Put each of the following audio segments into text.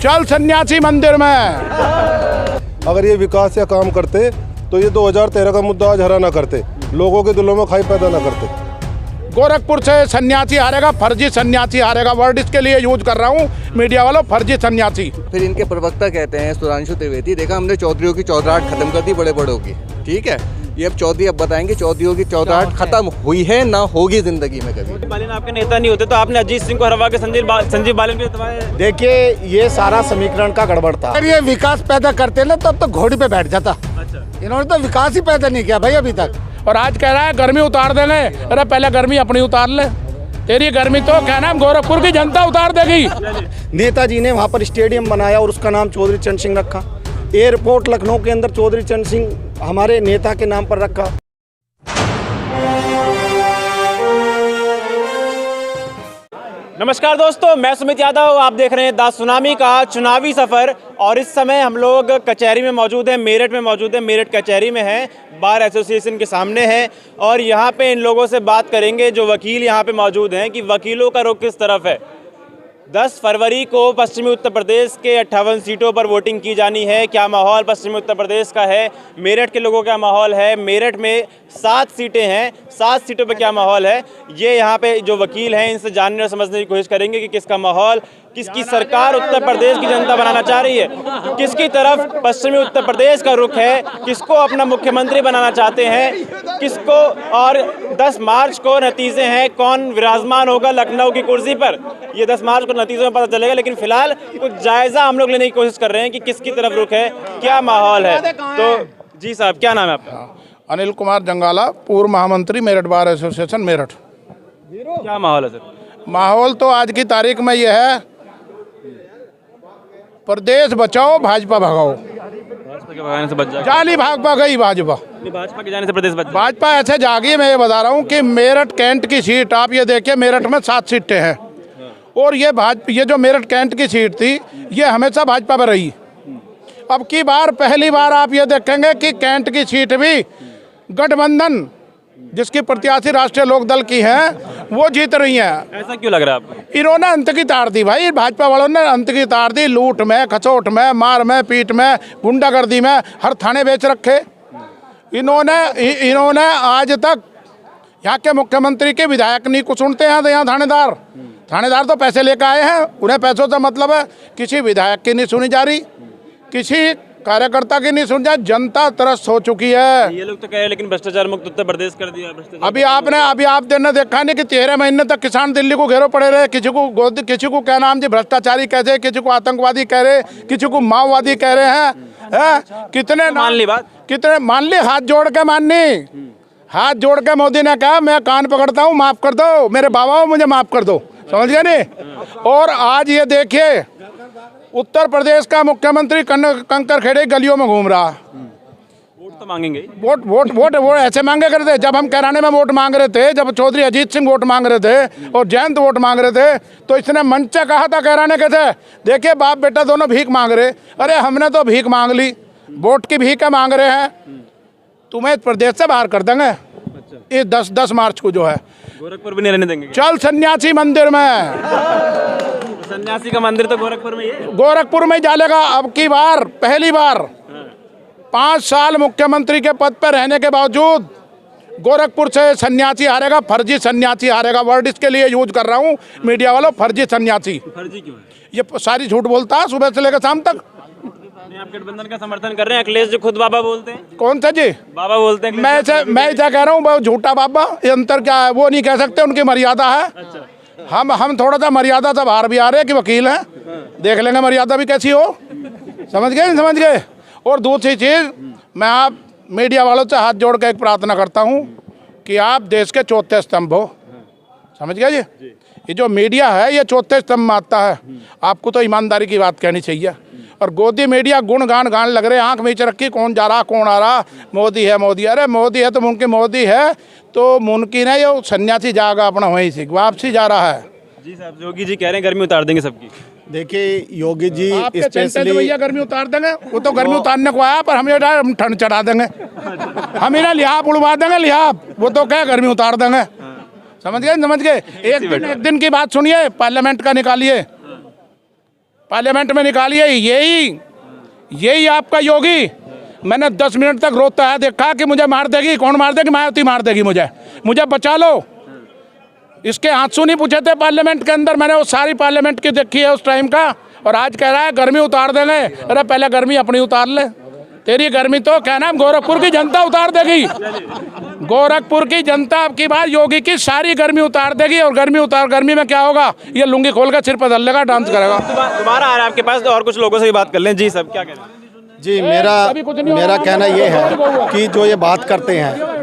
चल सन्यासी मंदिर में। अगर ये विकास या काम करते तो ये 2013 का मुद्दा आज हरा ना करते, लोगों के दिलों में खाई पैदा ना करते। गोरखपुर से सन्यासी हारेगा, फर्जी सन्यासी हारेगा, वर्ड इसके लिए यूज कर रहा हूँ मीडिया वालों, फर्जी सन्यासी। फिर इनके प्रवक्ता कहते हैं सुधांशु त्रिवेदी, देखा हमने चौधरीयों की चौधराहट खत्म कर दी बड़े बड़ों की, ठीक है। ये अब चौधरी अब बताएंगे चौधरीयों की चौधराहट खत्म हुई है ना होगी जिंदगी में कभी। बालन आपके नेता नहीं होते तो आपने अजीत सिंह को हरवा के संजीव बालन को दबाया। देखिए ये सारा समीकरण का गड़बड़ था। अगर ये विकास पैदा करते ना तब तो घोड़ी पे बैठ जाता। अच्छा, इन्होंने तो विकास ही पैदा नहीं किया भाई अभी तक, और आज कह रहा है गर्मी उतार देंगे। अरे पहले गर्मी अपनी उतार ले, तेरी गर्मी तो क्या नाम गोरखपुर की जनता उतार देगी। नेताजी ने वहाँ पर स्टेडियम बनाया और उसका नाम चौधरी चरण सिंह रखा। एयरपोर्ट लखनऊ के अंदर चौधरी चरण सिंह हमारे नेता के नाम पर रखा। नमस्कार दोस्तों, मैं सुमित यादव, आप देख रहे हैं द सुनामी का चुनावी सफ़र। और इस समय हम लोग कचहरी में मौजूद हैं, मेरठ में मौजूद हैं, मेरठ कचहरी में हैं, बार एसोसिएशन के सामने हैं। और यहाँ पे इन लोगों से बात करेंगे जो वकील यहाँ पे मौजूद हैं कि वकीलों का रुख किस तरफ है। 10 फरवरी को पश्चिमी उत्तर प्रदेश के 58 सीटों पर वोटिंग की जानी है। क्या माहौल पश्चिमी उत्तर प्रदेश का है, मेरठ के लोगों का माहौल है, मेरठ में 7 सीटें हैं, 7 सीटों पर क्या माहौल है, ये यहाँ पे जो वकील हैं इनसे जानने और समझने की कोशिश करेंगे कि किसका माहौल, किसकी सरकार उत्तर प्रदेश की जनता बनाना चाह रही है, किसकी तरफ पश्चिमी उत्तर प्रदेश का रुख है, किसको अपना मुख्यमंत्री बनाना चाहते हैं, किसको। और 10 मार्च को नतीजे हैं, कौन विराजमान होगा लखनऊ की कुर्सी पर, ये 10 मार्च को नतीजों में पता चलेगा। लेकिन फिलहाल कुछ जायजा हम लोग लेने की कोशिश कर रहे हैं कि किसकी तरफ रुख है, क्या माहौल है। तो जी साहब, क्या नाम है आपका? अनिल कुमार जंगाला, पूर्व महामंत्री, मेरठ बार एसोसिएशन मेरठ। क्या माहौल है सर? माहौल तो आज की तारीख में यह है, प्रदेश बचाओ भाजपा भगाओ। भाजपा के भगाने से बच जाएगा। जाली भाजपा गई भाजपा, भाजपा के जाने से प्रदेश बच जाएगा। भाजपा ऐसे जागी। मैं ये बता रहा हूँ कि मेरठ कैंट की सीट, आप ये देखिए मेरठ में 7 सीटें हैं, और ये जो मेरठ कैंट की सीट थी ये हमेशा भाजपा पर रही। अब की बार पहली बार आप ये देखेंगे कि कैंट की सीट भी गठबंधन जिसकी प्रत्याशी राष्ट्रीय लोकदल की है वो जीत रही हैं। ऐसा क्यों लग रहा है आपको? इन्होंने अंत की तार दी भाई, भाजपा वालों ने अंत की तार दी। लूट में, खचोट में, मार में, पीट में, गुंडागर्दी में हर थाने बेच रखे इन्होंने। आज तक यहाँ के मुख्यमंत्री के विधायक नहीं कुछ सुनते हैं, तो यहाँ थानेदार तो पैसे लेकर आए हैं, उन्हें पैसों से मतलब है। किसी विधायक की नहीं सुनी जा रही, किसी कार्यकर्ता की नहीं सुन जाए। जनता त्रस्त हो चुकी है। ये लोग तो कह रहे हैं लेकिन भ्रष्टाचार मुक्त उत्तर प्रदेश कर दिया। अभी आपने देखा नहीं कि 13 महीने तक किसान दिल्ली को घेरो पड़े रहे। किसी को क्या नाम जी भ्रष्टाचारी कह रहे, किसी को आतंकवादी कह रहे, किसी को माओवादी कह रहे हैं। कितने मान ली बात, कितने मान ली, हाथ जोड़ के माननी। हाथ जोड़ के मोदी ने कहा मैं कान पकड़ता हूँ, माफ कर दो मेरे बाबा, मुझे माफ कर दो, समझ गए नहीं। और आज ये देखिए उत्तर प्रदेश का मुख्यमंत्री कंकर खेड़े गलियों में घूम रहा। वोट तो मांगेंगे, वोट ऐसे मांगे करते। जब हम कैराने में वोट मांग रहे थे, जब चौधरी अजीत सिंह वोट मांग रहे थे और जयंत वोट मांग रहे थे, तो इसने मंच से कहा था कैराने के थे, देखिए बाप बेटा दोनों भीख मांग रहे। अरे हमने तो भीख मांग ली, वोट की भीख मांग रहे हैं, तुम्हें प्रदेश से बाहर कर देंगे। ये 10 मार्च को जो है गोरखपुर भी नहीं रहने देंगे। चल सन्यासी मंदिर में। सन्यासी का मंदिर तो गोरखपुर में ही है। गोरखपुर में जालेगा। अब की बार पहली बार 5 साल मुख्यमंत्री के पद पर रहने के बावजूद गोरखपुर से सन्यासी हारेगा, फर्जी सन्यासी हारेगा। वर्ड इसके लिए यूज कर रहा हूँ मीडिया वालों, फर्जी सन्यासी। फर्जी क्यों है? ये सारी झूठ बोलता है सुबह से लेकर शाम तक। आप गठबंधन का समर्थन कर रहे हैं, अखिलेश जो खुद बाबा बोलते हैं। कौन सा जी? बाबा बोलते हैं। मैं ऐसा कह रहा हूँ झूठा बाबा। ये अंतर क्या है वो नहीं कह सकते, उनकी मर्यादा है। अच्छा। हम थोड़ा सा मर्यादा से बाहर भी आ रहे हैं कि वकील हैं, देख लेंगे मर्यादा भी कैसी हो। समझ गए, नहीं समझ गए। और दूसरी चीज़, मैं आप मीडिया वालों से हाथ जोड़ कर एक प्रार्थना करता हूँ कि आप देश के चौथे स्तंभ हो। समझ गए जी? ये जो मीडिया है ये चौथे स्तंभ में आता है। आपको तो ईमानदारी की बात कहनी चाहिए। और गोदी मीडिया गुण गान लग रहे, आंख नीचे रखी, कौन जा रहा कौन आ रहा, मोदी है मोदी। अरे मोदी है तो मुमकिन, मोदी है तो मुमकिन है ये सन्यासी जाएगा अपना वहीं से वापसी जा रहा है। जी साहब, योगी जी कह रहे हैं गर्मी उतार देंगे सबकी। देखिए योगी जी स्पेशली भैया गर्मी उतार देंगे, वो तो गर्मी उतारने को आया, पर हम ठंड चढ़ा देंगे। हम इन्हें लिहाफ उड़वा देंगे, लिहाफ। वो तो क्या गर्मी उतार देंगे। समझ गए, समझ गए। एक दिन की बात सुनिए, पार्लियामेंट का निकालिए। पार्लियामेंट में निकालिए। यही आपका योगी। मैंने 10 मिनट तक रोता है देखा कि मुझे मार देगी। कौन मार देगी? मायावती मार देगी मुझे बचा लो। इसके आंसू नहीं पूछे थे पार्लियामेंट के अंदर। मैंने वो सारी पार्लियामेंट की देखी है उस टाइम का। और आज कह रहा है गर्मी उतार देंगे। अरे पहले गर्मी अपनी उतार ले। तेरी गर्मी तो क्या नाम गोरखपुर की जनता उतार देगी। गोरखपुर की जनता अब की बार योगी की सारी गर्मी उतार देगी। और गर्मी में क्या होगा? ये लुंगी खोल कर सिर पर धर लेगा, डांस करेगा। दोबारा आ रहा है आपके पास, तो और कुछ लोगों से भी बात कर लें। जी सब क्या कह रहे हैं? जी मेरा कहना ये है कि जो ये बात करते हैं,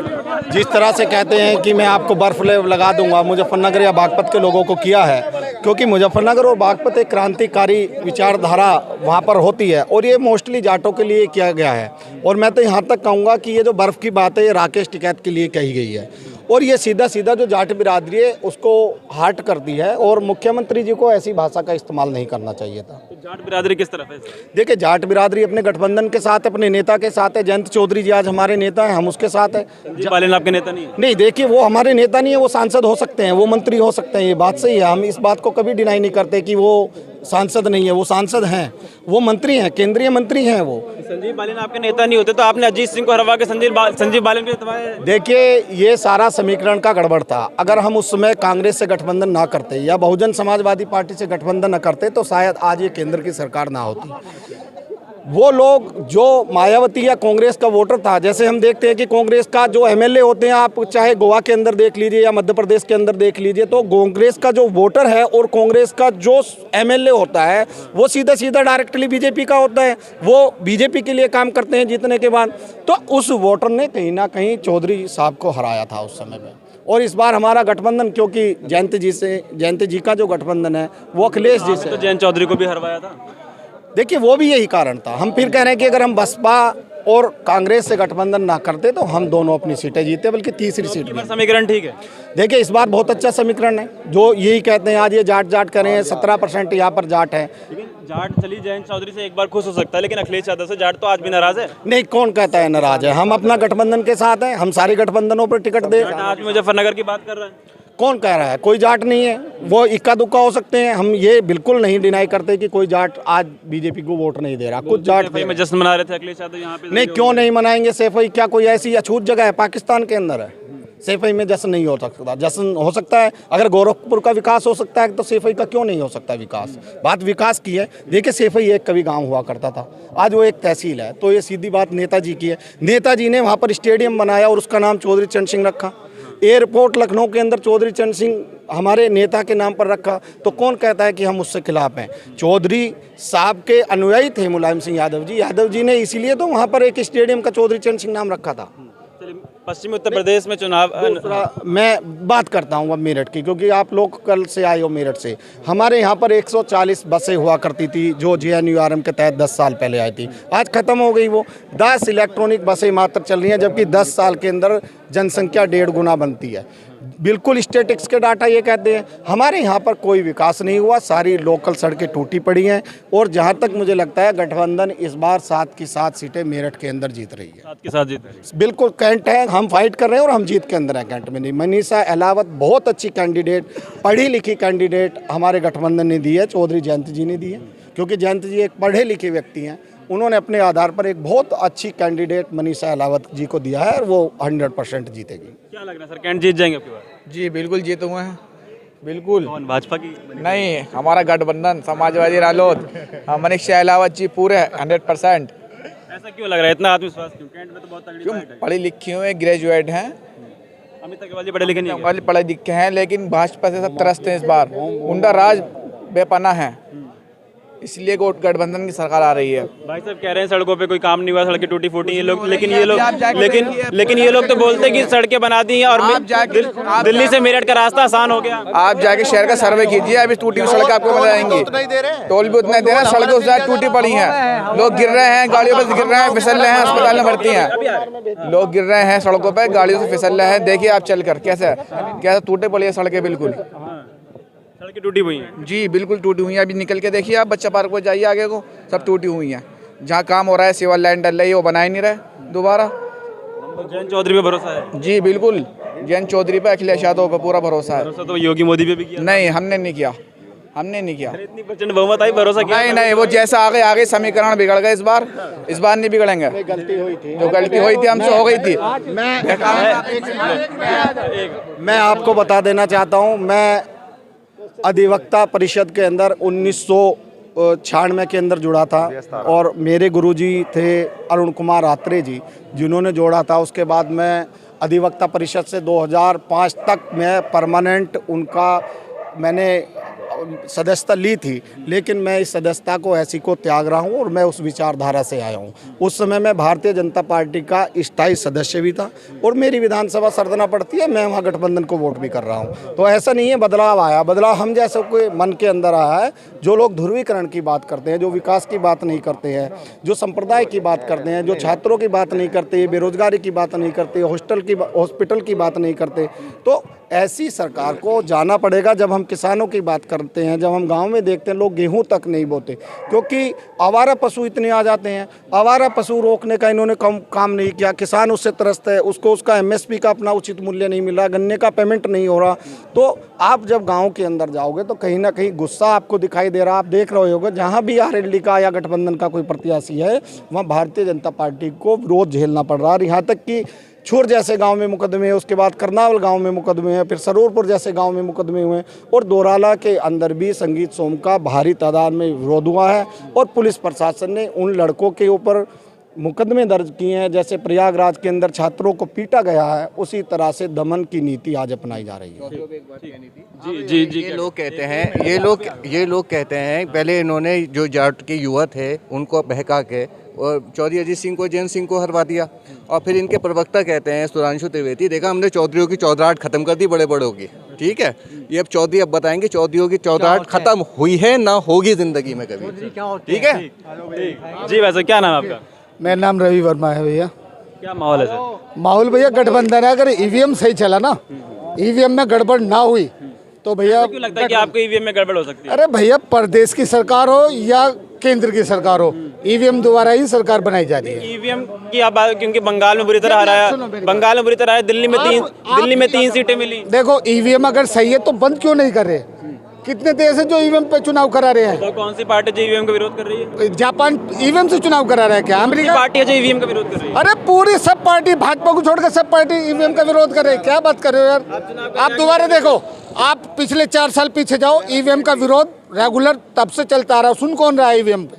जिस तरह से कहते हैं कि मैं आपको बर्फ लगा दूंगा, मुजफ्फरनगर या बागपत के लोगों को किया है, क्योंकि मुजफ्फरनगर और बागपत एक क्रांतिकारी विचारधारा वहाँ पर होती है और ये मोस्टली जाटों के लिए किया गया है। और मैं तो यहाँ तक कहूँगा कि ये जो बर्फ़ की बात है ये राकेश टिकैत के लिए कही गई है और ये सीधा जो जाट बिरादरी है उसको हर्ट करती है। और मुख्यमंत्री जी को ऐसी भाषा का इस्तेमाल नहीं करना चाहिए था। तो जाट बिरादरी किस तरफ है? देखिए, जाट बिरादरी अपने गठबंधन के साथ, अपने नेता के साथ है। जयंत चौधरी जी आज हमारे नेता हैं, हम उसके साथ हैं। संजीव बालिन आपके नेता नहीं है? नहीं, देखिए वो हमारे नेता नहीं है, वो सांसद हो सकते हैं, वो मंत्री हो सकते हैं, ये बात सही है। हम इस बात को कभी डिनाई नहीं करते कि वो सांसद नहीं है, वो सांसद हैं, वो मंत्री हैं, केंद्रीय मंत्री हैं वो। संजीव बालिन आपके नेता नहीं होते तो आपने अजीत सिंह को हरवा के संजीव बालिन को। देखिए, ये सारा समीकरण का गड़बड़ था। अगर हम उस समय कांग्रेस से गठबंधन ना करते या बहुजन समाजवादी पार्टी से गठबंधन न करते तो शायद आज ये केंद्र की सरकार ना होती। वो लोग जो मायावती या कांग्रेस का वोटर था, जैसे हम देखते हैं कि कांग्रेस का जो एमएलए होते हैं, आप चाहे गोवा के अंदर देख लीजिए या मध्य प्रदेश के अंदर देख लीजिए, तो कांग्रेस का जो वोटर है और कांग्रेस का जो एमएलए होता है वो सीधा डायरेक्टली बीजेपी का होता है। वो बीजेपी के लिए काम करते हैं जीतने के बाद। तो उस वोटर ने कहीं ना कहीं चौधरी साहब को हराया था उस समय में। और इस बार हमारा गठबंधन, क्योंकि जयंत जी का जो गठबंधन है वो अखिलेश जी से, तो जयंत चौधरी को भी हरवाया था। देखिए वो भी यही कारण था। हम फिर कह रहे हैं कि अगर हम बसपा और कांग्रेस से गठबंधन ना करते तो हम दोनों अपनी सीटें जीते, बल्कि तीसरी सीट में। समीकरण ठीक है। देखिए, इस बार बहुत अच्छा समीकरण है। जो यही कहते हैं आज ये जाट करें, 17% यहाँ पर जाट है। लेकिन जाट चली जयंत चौधरी से एक बार खुश हो सकता है, लेकिन अखिलेश यादव से जाट तो आज भी नाराज है। नहीं, कौन कहता है नाराज है? हम अपना गठबंधन के साथ हैं, हम सारे गठबंधनों पर टिकट दे। आज मुजफ्फरनगर की बात कर रहा है। कौन कह रहा है? कोई जाट नहीं है, वो इक्का दुक्का हो सकते हैं। हम ये बिल्कुल नहीं डिनाई करते कि कोई जाट आज बीजेपी को वोट नहीं दे रहा। कुछ जाट में जश्न मना रहे थे अखिलेश यादव यहाँ पे। नहीं, क्यों नहीं मनाएंगे? सैफई क्या कोई ऐसी अछूत जगह है? पाकिस्तान के अंदर है। सैफई में जश्न नहीं हो सकता? जश्न हो सकता है। अगर गोरखपुर का विकास हो सकता है तो सैफई का क्यों नहीं हो सकता विकास? बात विकास की है। देखिए, सैफई एक कभी गांव हुआ करता था, आज वो एक तहसील है। तो ये सीधी बात नेताजी की है। नेताजी ने वहाँ पर स्टेडियम बनाया और उसका नाम चौधरी चरण सिंह रखा। एयरपोर्ट लखनऊ के अंदर चौधरी चरण सिंह हमारे नेता के नाम पर रखा। तो कौन कहता है कि हम उससे खिलाफ हैं? चौधरी साहब के अनुयायी थे मुलायम सिंह यादव जी ने इसीलिए तो वहाँ पर एक स्टेडियम का चौधरी चरण सिंह नाम रखा था। पश्चिमी उत्तर प्रदेश में चुनाव, मैं बात करता हूँ अब मेरठ की, क्योंकि आप लोग कल से आए हो मेरठ से। हमारे यहाँ पर 140 बसें हुआ करती थी जो JNURM के तहत 10 साल पहले आई थी। आज ख़त्म हो गई वो। 10 इलेक्ट्रॉनिक बसें मात्र चल रही हैं, जबकि 10 साल के अंदर जनसंख्या 1.5 गुना बनती है। बिल्कुल स्टेटिक्स के डाटा ये कहते हैं। हमारे यहाँ पर कोई विकास नहीं हुआ, सारी लोकल सड़कें टूटी पड़ी हैं। और जहाँ तक मुझे लगता है गठबंधन इस बार 7 की 7 सीटें मेरठ के अंदर जीत रही है। 7 के साथ जीत रही है। बिल्कुल कैंट है, हम फाइट कर रहे हैं और हम जीत के अंदर हैं, कैंट में नहीं। मनीषा अहलावत बहुत अच्छी कैंडिडेट, पढ़ी लिखी कैंडिडेट हमारे गठबंधन ने दी है, चौधरी जयंत जी ने दी है। क्योंकि जयंत जी एक पढ़े लिखे व्यक्ति हैं, उन्होंने अपने आधार पर एक बहुत अच्छी कैंडिडेट मनीषा अहलावत जी को दिया है और वो 100% जीतेगी। क्या लग रहा है सर, कैंट जीत जाएंगे आपकी बार? जी बिल्कुल जीते हुए हैं, बिल्कुल। कौन, भाजपा की? नहीं, हमारा गठबंधन समाजवादी रालोद, मनीषा अहलावत जी पूरे 100%। ऐसा क्यों लग रहा है, इतना आत्मविश्वास क्यों? कैंट में तो बहुत तगड़ी क्यों? फाइट है। पढ़े लिखे हुए ग्रेजुएट हैं, अमित अग्रवाल जी पढ़े लिखे नहीं हैं? वाले पढ़े लिखे हैं, लेकिन भाजपा से सब त्रस्त हैं इस बार। गुंडा राज बेपनाह है, इसलिए गठबंधन की सरकार आ रही है। भाई साहब कह रहे हैं सड़कों पे कोई काम नहीं हुआ, सड़कें टूटी फूटी ये लोग, लेकिन ये लोग तो बोलते हैं कि सड़कें बना दी हैं और दिल्ली से मेरठ का रास्ता आसान हो गया। आप जाके शहर का सर्वे कीजिए, अभी टूटी हुई सड़क आपको मिल जाएंगी। टोल भी उतना दे रहे हैं, सड़कें उस टूटी पड़ी हैं, लोग गिर रहे हैं, गाड़ियों पर गिर रहे हैं, फिसल रहे हैं, अस्पताल में भर्ती हैं। लोग गिर रहे हैं सड़कों पर, गाड़ियों से फिसल रहे हैं। देखिए आप चल कर कैसे टूटे पड़ी है सड़कें, बिल्कुल सड़कें टूटी हुई हैं। जी बिल्कुल टूटी हुई हैं। अभी निकल के देखिए आप, बच्चा पार्क को जाइए आगे को, सब टूटी हुई हैं। जहाँ काम हो रहा है, सिविल लाइन डल रही है, वो बना ही नहीं रहे दोबारा। तो जयंत चौधरी पे भरोसा है? जी बिल्कुल, जयंत चौधरी पे, अखिलेश यादव पे पूरा भरोसा है। भरोसा तो योगी मोदी पे भी किया? नहीं, हमने नहीं किया। हमने नहीं किया। इतनी प्रचंड बहुमत आई, भरोसा किया? नहीं नहीं, वो जैसा आगे समीकरण बिगड़ गए इस बार नहीं बिगड़ेंगे। गलती हुई थी, जो गलती हुई थी हमसे हो गई थी। मैं आपको बता देना चाहता हूं, मैं अधिवक्ता परिषद के अंदर 1996 के अंदर जुड़ा था और मेरे गुरुजी थे अरुण कुमार आत्रे जी, जिन्होंने जोड़ा था। उसके बाद मैं अधिवक्ता परिषद से 2005 तक मैं परमानेंट उनका मैंने सदस्यता ली थी, लेकिन मैं इस सदस्यता को ऐसी को त्याग रहा हूं और मैं उस विचारधारा से आया हूं। उस समय मैं भारतीय जनता पार्टी का स्थायी सदस्य भी था और मेरी विधानसभा सरदना पड़ती है, मैं वहां गठबंधन को वोट भी कर रहा हूं। तो ऐसा नहीं है बदलाव आया, बदलाव हम जैसे कोई मन के अंदर आया है। जो लोग ध्रुवीकरण की बात करते हैं, जो विकास की बात नहीं करते हैं, जो संप्रदाय की बात करते हैं, जो छात्रों की बात नहीं करते, बेरोजगारी की बात नहीं करते, हॉस्पिटल की बात नहीं करते, तो ऐसी सरकार को जाना पड़ेगा। जब हम किसानों की बात करते हैं, जब हम गांव में देखते हैं लोग गेहूं तक नहीं बोते क्योंकि आवारा पशु इतने आ जाते हैं। आवारा पशु रोकने का इन्होंने काम नहीं किया, किसान उससे त्रस्त है, उसको उसका एमएसपी का अपना उचित मूल्य नहीं मिल रहा, गन्ने का पेमेंट नहीं हो रहा। तो आप जब गाँव के अंदर जाओगे तो कहीं ना कहीं गुस्सा आपको दिखाई दे रहा। आप देख रहे होगे जहाँ भी आरएलडी का या गठबंधन का कोई प्रत्याशी है, वहाँ भारतीय जनता पार्टी को विरोध झेलना पड़ रहा है। यहाँ तक कि छुर जैसे गांव में मुकदमे, उसके बाद करनावल गांव में मुकदमे हैं, फिर सरोरपुर जैसे गांव में मुकदमे हुए और दोराला के अंदर भी संगीत सोम का भारी तादाद में विरोध हुआ है और पुलिस प्रशासन ने उन लड़कों के ऊपर मुकदमे दर्ज किए हैं। जैसे प्रयागराज के अंदर छात्रों को पीटा गया है, उसी तरह से दमन की नीति आज अपनाई जा रही है। जी ये लोग कहते हैं पहले इन्होंने जो जाट के युवा थे उनको बहका के और चौधरी अजीत सिंह को, जैन सिंह को हरवा दिया और फिर इनके प्रवक्ता कहते हैं सुधांशु त्रिवेदी, देखा हमने चौधरीयों की चौधराहट खत्म कर दी बड़े बड़ों की। ठीक है, ये अब चौधरी अब बताएंगे चौधरीयों की चौधराहट खत्म हुई है ना होगी जिंदगी में कभी। ठीक है जी। वैसे क्या नाम है आपका? मेरा नाम रवि वर्मा है भैया। क्या माहौल है सर? माहौल भैया गठबंधन है, अगर ईवीएम सही चला ना, ईवीएम में गड़बड़ ना हुई तो भैया। क्यों लगता है कि आपको ईवीएम में गड़बड़ हो सकती है? अरे भैया, प्रदेश की सरकार हो या केंद्र की सरकार हो, ईवीएम द्वारा ही सरकार बनाई जा रही है। ईवीएम की आप बात, क्योंकि बंगाल में बुरी तरह हराया, बंगाल में बुरी तरह हराया, दिल्ली में तीन सीटें मिली। देखो ईवीएम अगर सही है तो बंद क्यों नहीं कर रहे? कितने देश है जो ईवीएम पे चुनाव करा रहे हैं। तो कौन सी पार्टी जो ईवीएम का विरोध कर रही है? जापान ईवीएम से चुनाव करा रहा है क्या? अमेरिका पार्टी है जो ईवीएम का विरोध कर रही है? अरे पूरी सब पार्टी, भाजपा को छोड़कर सब पार्टी ईवीएम का विरोध कर रहे हैं। क्या बात कर रहे हो यार? आप दोबारा देखो, आप पिछले 4 साल पीछे जाओ, ईवीएम का विरोध रेगुलर तब से चलता आ रहा है। सुन कौन रहा है ईवीएम पे?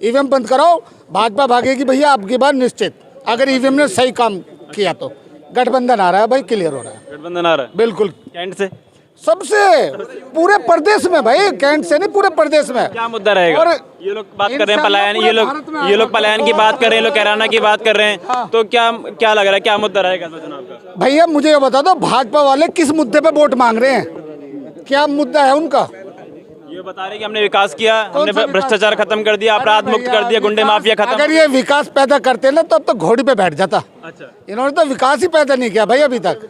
ईवीएम बंद कराओ, भाजपा भागेगी भैया आपकी बार निश्चित। अगर ईवीएम ने सही काम किया तो गठबंधन आ रहा है भाई, क्लियर हो रहा है। गठबंधन आ रहा है बिल्कुल कैंट से, सबसे पूरे प्रदेश में भाई, कैंट से नहीं पूरे प्रदेश में। क्या मुद्दा रहेगा? और ये लोग बात कर रहे हैं पलायन, ये लोग पलायन की बात कर रहे हैं, लोग कैराना की बात कर रहे हैं, तो क्या लग रहा है, क्या मुद्दा रहेगा चुनाव का? भैया मुझे ये बता दो, भाजपा वाले किस मुद्दे पे वोट मांग रहे हैं? क्या मुद्दा है उनका? ये बता रहे हैं कि हमने विकास किया, हमने भ्रष्टाचार खत्म कर दिया, अपराध मुक्त कर दिया, गुंडे माफिया खत्म। अगर ये विकास पैदा करते ना तब तो घोड़ी पे बैठ जाता। अच्छा, इन्होंने तो विकास ही पैदा नहीं किया भाई अभी तक।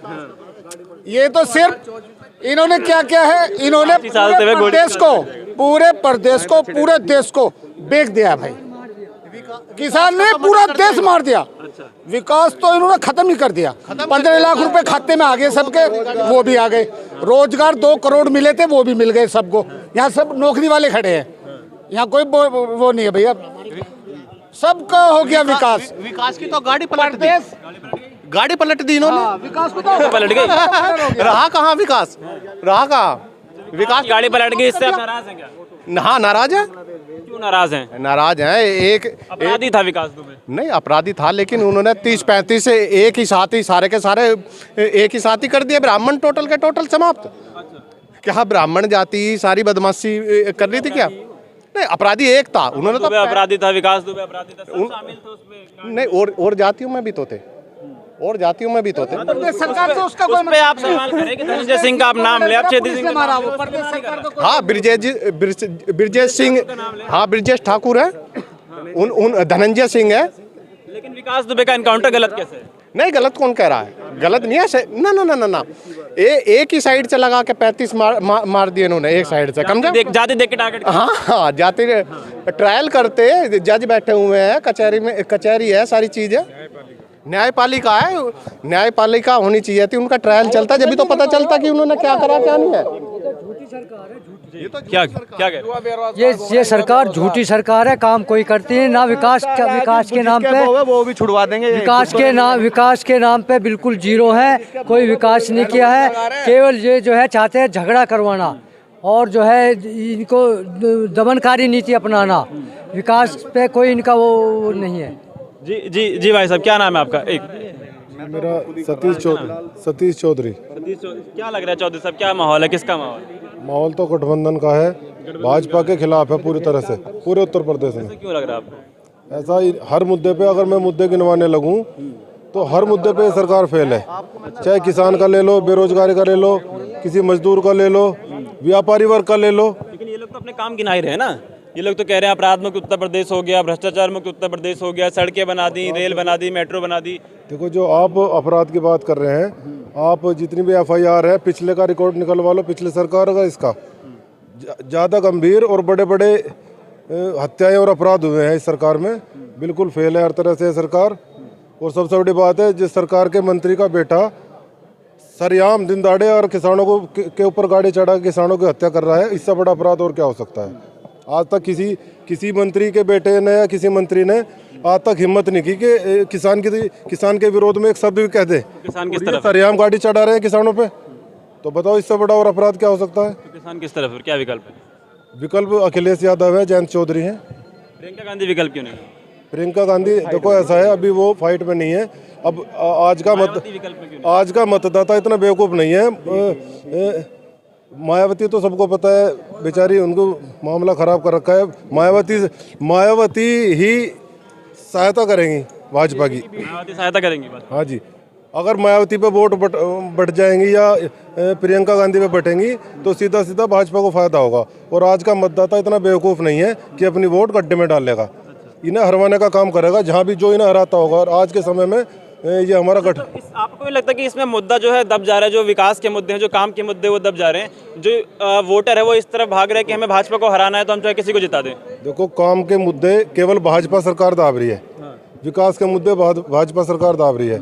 ये तो सिर्फ इन्होंने क्या किया है, इन्होंने पूरे पूरे देश को बेच दिया भाई। किसान ने पूरा देश मार दिया। विकास तो इन्होंने खत्म ही कर दिया। 15 लाख रुपए खाते में आ गए सबके, वो भी आ गए। रोजगार 2 करोड़ मिले थे, वो भी मिल गए सबको। यहाँ सब नौकरी वाले खड़े हैं, यहाँ कोई वो नहीं है भैया, सबका हो गया विकास। विकास की तो गाड़ी पलट दी इन्होंने। विकास को तो पलट गई। रहा कहाँ विकास? विकास गाड़ी पलट गई, इससे आप नाराज हैं क्या? हाँ, नाराज है। क्यों नाराज हैं? नाराज हैं। एक अपराधी था विकास दुबे? नहीं, अपराधी था, लेकिन उन्होंने 30-35 से एक ही साथ ही सारे के सारे एक ही साथ ही कर दिए। ब्राह्मण टोटल के टोटल समाप्त। क्या ब्राह्मण जाति सारी बदमाशी कर रही थी क्या? नहीं, अपराधी एक था, उन्होंने तो अपराधी था, विकास दुबे अपराधी था, सब शामिल थे उसमें। नहीं, और जातियों में भी तो थे, और जातियों में भी तो थे। सरकार तो उसका उस पे आप सवाल करें कि धनंजय सिंह का आप नाम ले, आप छेदी सिंह का नाम ले। हाँ, ब्रिजेश सिंह, हाँ ब्रिजेश ठाकुर है, उन धनंजय सिंह है। लेकिन विकास दुबे का एनकाउंटर गलत कैसे है? नहीं, गलत कौन कह रहा है? गलत नहीं है। ना ना ना ना, एक ही साइड से लगा के 35 मार दिए इन्होंने, एक साइड से। कम जाति देख के टारगेट। हाँ, जाति ट्रायल करते, जज बैठे हुए हैं, कचहरी है, सारी चीज है, न्यायपालिका है, न्यायपालिका होनी चाहिए थी, उनका ट्रायल चलता, जब भी तो पता चलता कि उन्होंने क्या करा क्या नहीं है। क्या क्या कह रहे हैं? ये सरकार झूठी सरकार है, काम कोई करती नहीं, ना विकास के नाम पे वो भी छुड़वा देंगे। विकास के नाम पे बिल्कुल जीरो है, कोई विकास नहीं किया है। केवल ये जो है चाहते हैं झगड़ा करवाना और जो है इनको दमनकारी नीति अपनाना, विकास पे कोई इनका वो नहीं है। जी जी जी भाई साहब, क्या नाम है आपका? एक मेरा सतीश चौधरी। क्या लग रहा है चौधरी साहब, क्या माहौल है, किसका माहौल? माहौल तो गठबंधन का है, भाजपा के खिलाफ है पूरी तरह से, पूरे उत्तर प्रदेश में। क्यों लग रहा है आपको? ऐसा ही हर मुद्दे पे अगर मैं मुद्दे गिनवाने लगूं तो हर मुद्दे पे सरकार फेल है। चाहे किसान का ले लो, बेरोजगारी का ले लो, किसी मजदूर का ले लो, व्यापारी वर्ग का ले लो। लेकिन ये लोग तो अपने काम गिना ही रहे हैं ना। ये लोग तो कह रहे हैं अपराध मुक्त उत्तर प्रदेश हो गया, भ्रष्टाचार मुक्त उत्तर प्रदेश हो गया, सड़कें बना दी, रेल बना दी, मेट्रो बना दी। देखो, जो आप अपराध की बात कर रहे हैं, आप जितनी भी FIR है पिछले का रिकॉर्ड निकलवा लो, पिछले सरकार का इसका ज़्यादा गंभीर और बड़े बड़े हत्याएं और अपराध हुए हैं इस सरकार में। बिल्कुल फेल है हर तरह से सरकार। और सबसे बड़ी बात है, जिस सरकार के मंत्री का बेटा सरेआम दिन दाड़े और किसानों को के ऊपर गाड़ी चढ़ा किसानों की हत्या कर रहा है, इससे बड़ा अपराध और क्या हो सकता है? आज तक किसी मंत्री के बेटे ने या किसी मंत्री ने आज तक हिम्मत नहीं की कि किसान के विरोध में एक शब्द भी कह दे। किसान किस तरफ? सरेआम गाड़ी चढ़ा रहे हैं किसानों पे, तो बताओ इससे बड़ा और अपराध क्या हो सकता है? तो किसान किस तरफ है, क्या विकल्प है? विकल्प अखिलेश यादव है, जयंत चौधरी हैं। प्रियंका गांधी विकल्प क्यों नहीं? प्रियंका गांधी देखो ऐसा है, अभी वो फाइट में नहीं है। अब आज का मतदाता इतना बेवकूफ़ नहीं है। मायावती तो सबको पता है, बेचारी, उनको मामला खराब कर रखा है। मायावती ही सहायता करेंगी भाजपा की। मायावती सहायता करेंगी? हाँ जी, अगर मायावती पे वोट बट जाएंगी या प्रियंका गांधी पे बटेंगी तो सीधा सीधा भाजपा को फायदा होगा। और आज का मतदाता इतना बेवकूफ़ नहीं है कि अपनी वोट गड्ढे में डाल लेगा। इन्हें हरवाने का काम करेगा जहाँ भी जो इन्हें हराता होगा। और आज के समय में ये हमारा आपको भी लगता है कि इसमें मुद्दा जो है दब जा रहा है, जो विकास के मुद्दे हैं, जो काम के मुद्दे, वो दब जा रहे हैं? जो वोटर है वो इस तरफ भाग रहे हैं कि हमें भाजपा को हराना है तो हम चाहे किसी को जिता दें। देखो, काम के मुद्दे केवल भाजपा सरकार दाब रही है, विकास के मुद्दे भाजपा सरकार दाब रही है।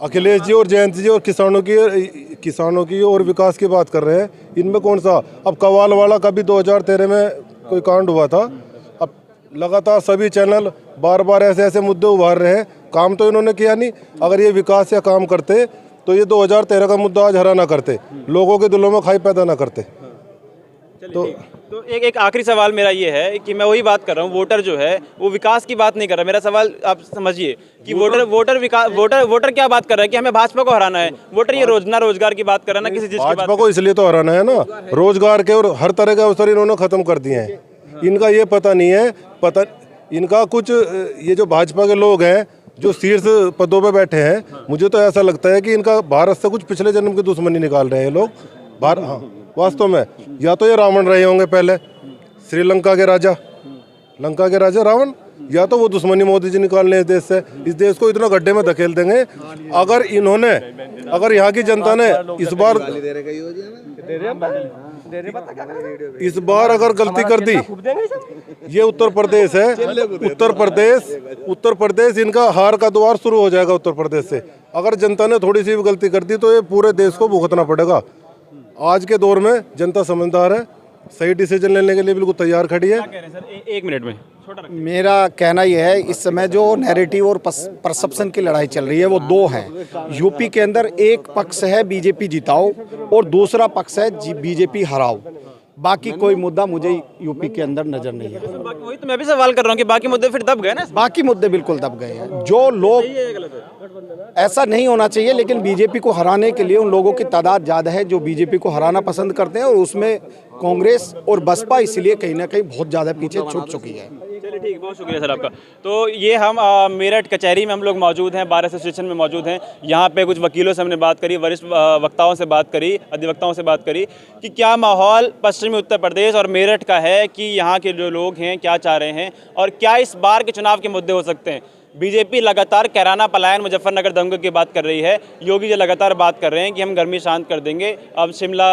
अखिलेश जी और जयंत जी और किसानों की और विकास की बात कर रहे हैं, इनमें कौन सा? अब कवाल वाला का भी 2013 में कोई कांड हुआ था। अब लगातार सभी चैनल बार बार ऐसे मुद्दे उभार रहे हैं, काम तो इन्होंने किया नहीं। अगर ये विकास या काम करते तो ये 2013 का मुद्दा आज हरा ना करते, लोगों के दिलों में खाई पैदा ना करते। तो एक आखिरी सवाल मेरा ये है कि मैं वही बात कर रहा हूँ, वोटर जो है वो विकास की बात नहीं कर रहा। मेरा सवाल आप समझिए कि वोटर क्या बात कर रहा है कि हमें भाजपा को हराना है। वोटर ये रोजगार की बात कर रहा है ना, किसी चीज की बात। भाजपा को इसलिए तो हराना है ना, रोजगार के और हर तरह के अवसर इन्होंने खत्म कर दिए हैं। इनका ये पता नहीं है, इनका कुछ, ये जो भाजपा के लोग हैं जो शीर्ष पदों पे बैठे हैं, मुझे तो ऐसा लगता है कि इनका भारत से कुछ पिछले जन्म की दुश्मनी निकाल रहे हैं लोग। हाँ, वास्तव में या तो ये रावण रहे होंगे पहले, श्रीलंका के राजा, लंका के राजा रावण, या तो वो दुश्मनी मोदी जी निकाल रहे हैं इस देश से। इस देश को इतना गड्ढे में धकेल देंगे अगर यहाँ की जनता ने इस बार अगर गलती कर दी। ये उत्तर प्रदेश है, उत्तर प्रदेश इनका हार का द्वार शुरू हो जाएगा उत्तर प्रदेश से। अगर जनता ने थोड़ी सी भी गलती कर दी तो ये पूरे देश को भुगतना पड़ेगा। आज के दौर में जनता समझदार है, सही डिसीजन लेने के लिए बिल्कुल तैयार खड़ी है। एक मिनट में मेरा कहना यह है, इस समय जो नैरेटिव और परसेप्शन की लड़ाई चल रही है वो दो है। यूपी के अंदर एक पक्ष है बीजेपी जिताओ और दूसरा पक्ष है बीजेपी हराओ। बाकी कोई मुद्दा मुझे यूपी के अंदर नजर नहीं है। वही तो मैं भी सवाल कर रहा हूँ कि बाकी मुद्दे फिर दब गए ना। बाकी मुद्दे बिल्कुल दब गए हैं। जो लोग, ऐसा नहीं होना चाहिए, लेकिन बीजेपी को हराने के लिए उन लोगों की तादाद ज़्यादा है जो बीजेपी को हराना पसंद करते हैं, और उसमें कांग्रेस और बसपा इसलिए कहीं ना कहीं बहुत ज़्यादा पीछे छूट चुकी है। चलिए ठीक, बहुत शुक्रिया सर आपका। तो ये हम मेरठ कचहरी में हम लोग मौजूद हैं, बार एसोसिएशन में मौजूद हैं। यहाँ पे कुछ वकीलों से हमने बात करी, वरिष्ठ वक्ताओं से बात करी, अधिवक्ताओं से बात करी कि क्या माहौल पश्चिमी उत्तर प्रदेश और मेरठ का है, कि यहाँ के जो लोग हैं क्या चाह रहे हैं और क्या इस बार के चुनाव के मुद्दे हो सकते हैं। बीजेपी लगातार कैराना पलायन मुजफ्फरनगर दंगे की बात कर रही है। योगी जी लगातार बात कर रहे हैं कि हम गर्मी शांत कर देंगे, अब शिमला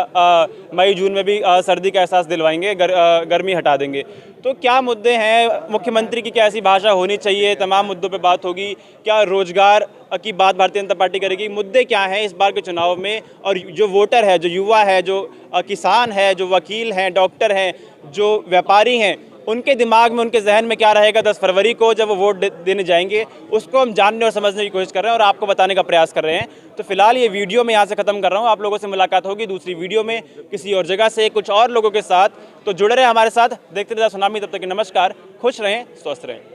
मई जून में भी सर्दी का एहसास दिलवाएंगे, गर्मी हटा देंगे। तो क्या मुद्दे हैं, मुख्यमंत्री की क्या ऐसी भाषा होनी चाहिए, तमाम मुद्दों पे बात होगी, क्या रोजगार की बात भारतीय जनता पार्टी करेगी, मुद्दे क्या हैं इस बार के चुनाव में, और जो वोटर है, जो युवा है, जो किसान है, जो वकील हैं, डॉक्टर हैं, जो व्यापारी हैं, उनके दिमाग में, उनके जहन में क्या रहेगा 10 फरवरी को जब वो वोट देने जाएंगे, उसको हम जानने और समझने की कोशिश कर रहे हैं और आपको बताने का प्रयास कर रहे हैं। तो फिलहाल ये वीडियो मैं यहाँ से ख़त्म कर रहा हूँ। आप लोगों से मुलाकात होगी दूसरी वीडियो में किसी और जगह से कुछ और लोगों के साथ। तो जुड़े रहे हमारे साथ, देखते रहे सुनामी। तब तक नमस्कार, खुश रहें, स्वस्थ रहें।